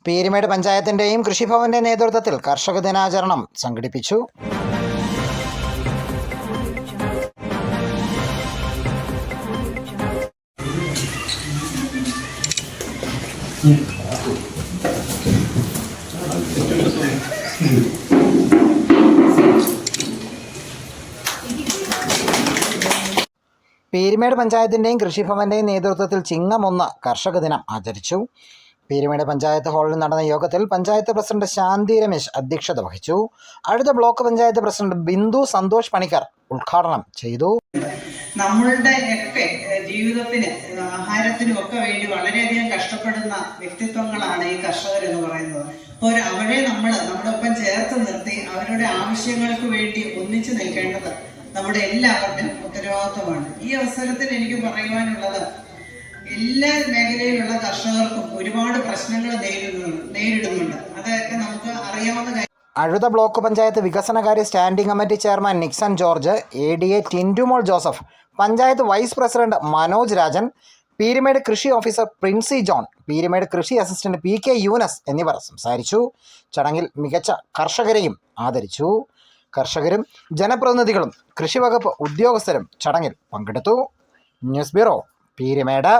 പീരുമേട് പഞ്ചായത്തിൻ്റെയും കൃഷിഭവന്റെ നേതൃത്വത്തിൽ കർഷക ദിനാചരണം സംഘടിപ്പിച്ചു. പീരുമേട് പഞ്ചായത്തിൻ്റെയും കൃഷിഭവന്റെയും നേതൃത്വത്തിൽ ചിങ്ങം 1 കർഷക ദിനം ആചരിച്ചു. പീരുമേട് പഞ്ചായത്ത് ഹാളിൽ നടന്ന യോഗത്തിൽ പഞ്ചായത്ത് പ്രസിഡന്റ് ശാന്തി രമേശ് അധ്യക്ഷത വഹിച്ചു. അടുത്ത ബ്ലോക്ക് പഞ്ചായത്ത് പ്രസിഡന്റ് ബിന്ദു സന്തോഷ് പണിക്കർ ഉദ്ഘാടനം ചെയ്തു. നമ്മളുടെ ഒക്കെ ജീവിതത്തിന് ആഹാരത്തിനും ഒക്കെ വേണ്ടി വളരെയധികം കഷ്ടപ്പെടുന്ന വ്യക്തിത്വങ്ങളാണ് ഈ കർഷകർ എന്ന് പറയുന്നത്. അപ്പോൾ അവരെ നമ്മുടെ ഒപ്പം ചേർത്ത് നിർത്തി അവരുടെ ആവശ്യങ്ങൾക്ക് വേണ്ടി ഒന്നിച്ചു നിൽക്കേണ്ടത് നമ്മുടെ എല്ലാവരുടെയും ഉത്തരവാദിത്വമാണ്. ഈ അവസരത്തിൽ എനിക്ക് പറയുവാനുള്ളത്, എല്ലാ മേഖലയിലുള്ള കർഷകർക്കും ഒരുപാട് പ്രശ്നങ്ങൾ നേരിടുന്നുണ്ട്. അതൊക്കെ നമുക്ക് അറിയാവുന്ന കാര്യം. അഴുത ബ്ലോക്ക് പഞ്ചായത്ത് വികസനകാര്യ standing committee chairman Nixon George, ADA Tintumol Joseph, panchayat vice president Manoj Rajan, Peerumade കൃഷി ഓഫീസർ പ്രിൻസി ജോൺ, പീരുമേട് കൃഷി അസിസ്റ്റന്റ് PK യൂനസ് എന്നിവർ സംസാരിച്ചു. ചടങ്ങിൽ മികച്ച കർഷകരെയും ആദരിച്ചു. കർഷകരും ജനപ്രതിനിധികളും കൃഷിവകുപ്പ് ഉദ്യോഗസ്ഥരും ചടങ്ങിൽ പങ്കെടുത്തു. News bureau, Peermade.